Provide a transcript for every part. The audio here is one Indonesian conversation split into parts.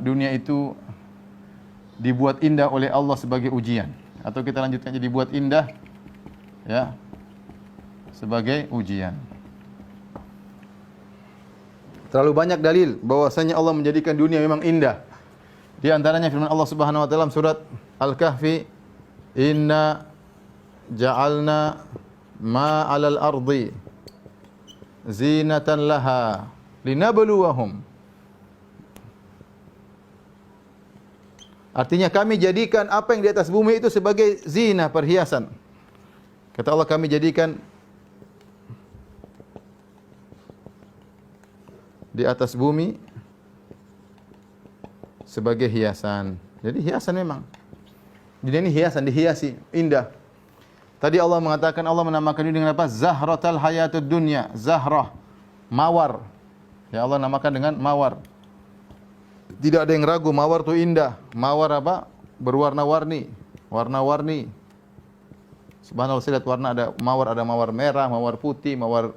dunia itu dibuat indah oleh Allah sebagai ujian, atau kita lanjutkan jadi dibuat indah ya sebagai ujian. Terlalu banyak dalil bahwasanya Allah menjadikan dunia memang indah. Di antaranya firman Allah Subhanahu wa taala surat Al-Kahfi, "Inna ja'alna ma 'alal ardi zinatan laha linabluwahum." Artinya kami jadikan apa yang di atas bumi itu sebagai zina, perhiasan. Kata Allah, kami jadikan di atas bumi sebagai hiasan. Jadi hiasan memang. Dunia ini hiasan, dihiasi, indah. Tadi Allah mengatakan, Allah menamakan dunia dengan apa? Zahratal hayatud dunya. Zahrah, mawar. Ya, Allah namakan dengan mawar. Tidak ada yang ragu, mawar itu indah. Mawar apa? Berwarna-warni, warna-warni. Subhanallah, saya lihat warna, ada mawar merah, mawar putih, mawar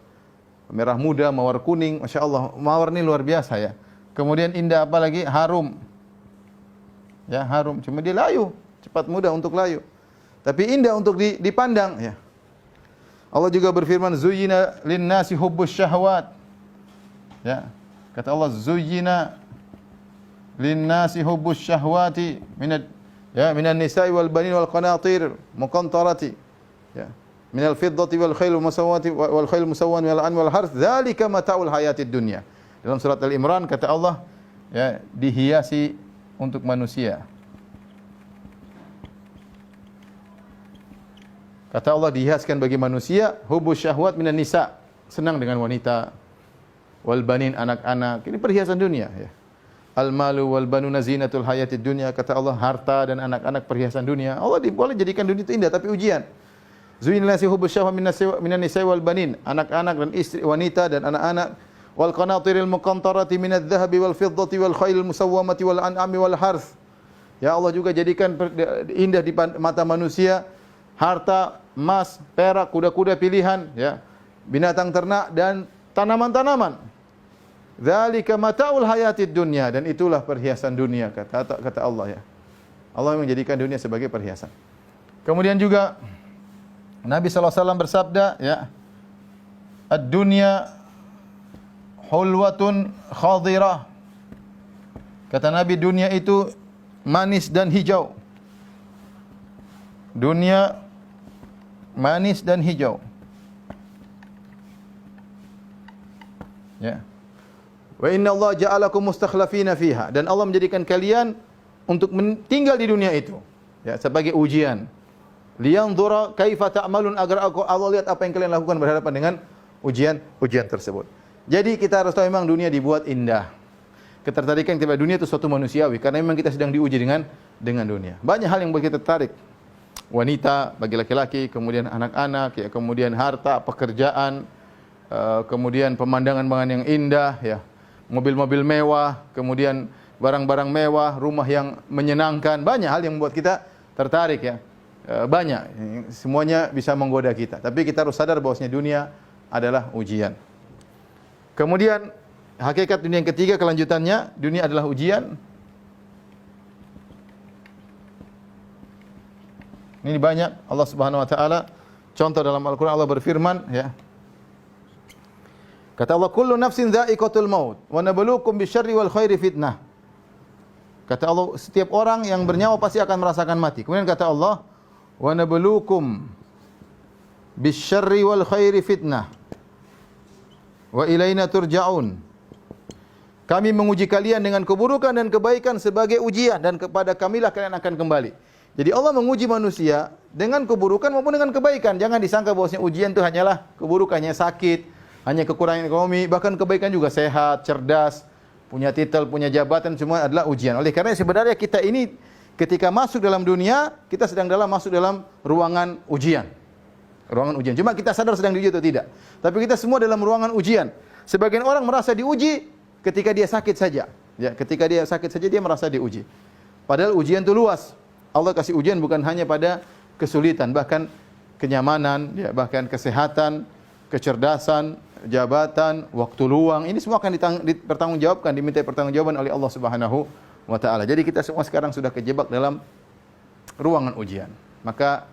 merah muda, mawar kuning. Masya Allah, mawar ini luar biasa ya. Kemudian indah apa lagi? Harum. Ya, harum. Cuma dia layu, cepat mudah untuk layu. Tapi indah untuk dipandang ya. Allah juga berfirman, "Zuyyina lin-nasi hubbus syahwat." Ya. Kata Allah, "Zuyyina lin-nasi hubbus syahwati minan nisa'i wal banin wal qanatir muqantarati." Ya. Minal fiddati wal khayl musawwati wal khayl musawwan wal an wal harth dzalika mata'ul hayatid dunya. Dalam surat Al-Imran kata Allah ya, dihiasi untuk manusia. Kata Allah, dihiaskan bagi manusia hubbus syahwat minan nisa, senang dengan wanita, wal banin, anak-anak. Ini perhiasan dunia ya. Al malu wal banuna zinatul hayatid dunya. Kata Allah, harta dan anak-anak perhiasan dunia. Allah boleh jadikan dunia itu indah tapi ujian. Zuyyina lin-nasi hubbus syahwat minan nisa'i wal banin, anak-anak dan istri wanita dan anak-anak, wal qanatiril muqantarati minadz dhahabi wal fiddati wal khailil musawwamati wal an'ami wal harth. Ya Allah juga jadikan indah di mata manusia harta, emas, perak, kuda-kuda pilihan, ya, binatang ternak dan tanaman-tanaman. Dzalika mata'ul hayatid dunya, dan itulah perhiasan dunia kata Allah ya. Allah menjadikan dunia sebagai perhiasan. Kemudian juga Nabi SAW bersabda ya, "Ad-dunya hulwatun khadirah." Kata Nabi, dunia itu manis dan hijau. Dunia manis dan hijau. Ya. Wa inna Allah ja'alakum mustakhlafina fiha, dan Allah menjadikan kalian untuk tinggal di dunia itu ya, sebagai ujian. Liyanzura kaifa ta'malun, agar Allah lihat apa yang kalian lakukan berhadapan dengan ujian tersebut. Jadi kita harus tahu memang dunia dibuat indah. Ketertarikan kepada dunia itu suatu manusiawi, karena memang kita sedang diuji dengan dunia. Banyak hal yang buat kita tertarik. Wanita bagi laki-laki, kemudian anak-anak, ya, kemudian harta, pekerjaan, kemudian pemandangan yang indah, ya, mobil-mobil mewah, kemudian barang-barang mewah, rumah yang menyenangkan. Banyak hal yang membuat kita tertarik ya. Banyak, semuanya bisa menggoda kita. Tapi kita harus sadar bahwasanya dunia adalah ujian. Kemudian hakikat dunia yang ketiga, kelanjutannya, dunia adalah ujian. Ini banyak Allah Subhanahu wa taala contoh dalam Al-Qur'an. Allah berfirman ya. Kata Allah, "Kullu nafsin dha'iqatul maut wa nabluukum bisyarri wal khairi fitnah." Kata Allah, setiap orang yang bernyawa pasti akan merasakan mati. Kemudian kata Allah, "Wa nabluukum bisyarri wal khairi fitnah wa ilaina turja'un." Kami menguji kalian dengan keburukan dan kebaikan sebagai ujian, dan kepada kamilah kalian akan kembali. Jadi Allah menguji manusia dengan keburukan maupun dengan kebaikan. Jangan disangka bahwasanya ujian itu hanyalah keburukannya, sakit, hanya kekurangan ekonomi, bahkan kebaikan juga sehat, cerdas, punya titel, punya jabatan, semua adalah ujian. Oleh karena sebenarnya kita ini ketika masuk dalam dunia, kita sedang masuk dalam ruangan ujian. Ruangan ujian. Cuma kita sadar sedang diuji atau tidak. Tapi kita semua dalam ruangan ujian. Sebagian orang merasa diuji ketika dia sakit saja. Ya, ketika dia sakit saja dia merasa diuji. Padahal ujian itu luas. Allah kasih ujian bukan hanya pada kesulitan, bahkan kenyamanan, ya, bahkan kesehatan, kecerdasan, jabatan, waktu luang. Ini semua akan dipertanggungjawabkan, diminta pertanggungjawaban oleh Allah Subhanahu wa taala. Jadi kita semua sekarang sudah kejebak dalam ruangan ujian. Maka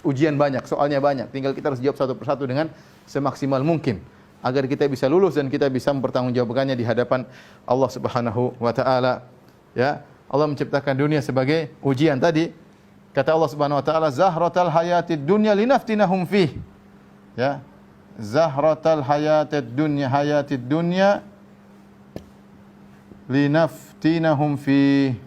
ujian banyak, soalnya banyak. Tinggal kita harus jawab satu persatu dengan semaksimal mungkin agar kita bisa lulus dan kita bisa mempertanggungjawabkannya di hadapan Allah Subhanahu wa taala. Ya, Allah menciptakan dunia sebagai ujian tadi. Kata Allah Subhanahu wa taala, "Zahratal hayatid dunya linaftinahum fih." Ya. Zahratal hayatid dunya linaftinahum fih.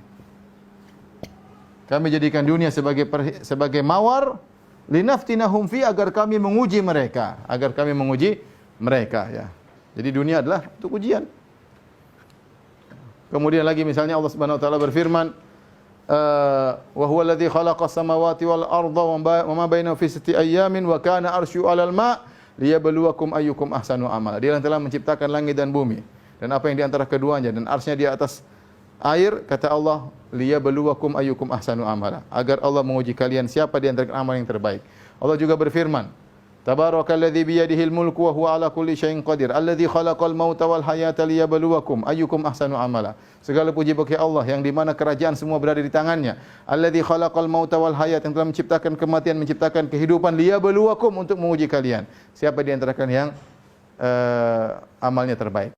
Kami jadikan dunia sebagai mawar, linaftinahum fi, agar kami menguji mereka, ya. Jadi dunia adalah untuk ujian. Kemudian lagi misalnya Allah Subhanahu wa taala berfirman, wa huwa alladhi khalaqas samawati wal arda wa ma bainahuma fi sittati ayyamin wa kana arsyu 'alal ma' liyabluwakum ayyukum ahsanu amala. Dia yang telah menciptakan langit dan bumi dan apa yang di antara keduanya, dan arsy-Nya di atas air. Kata Allah, liyabluwakum ayyukum ahsanu amala, agar Allah menguji kalian siapa di antara amal yang terbaik. Allah juga berfirman, Tabarakalladzi biyadihil mulku wa huwa ala kulli syai'in qadir, alladzi khalaqal mauta wal hayata liyabluwakum ayyukum ahsanu amala. Segala puji bagi Allah yang di mana kerajaan semua berada di tangannya. Alladzi khalaqal mauta wal hayat, yang telah menciptakan kematian, menciptakan kehidupan, liyabluwakum, untuk menguji kalian siapa di antara kalian yang amalnya terbaik.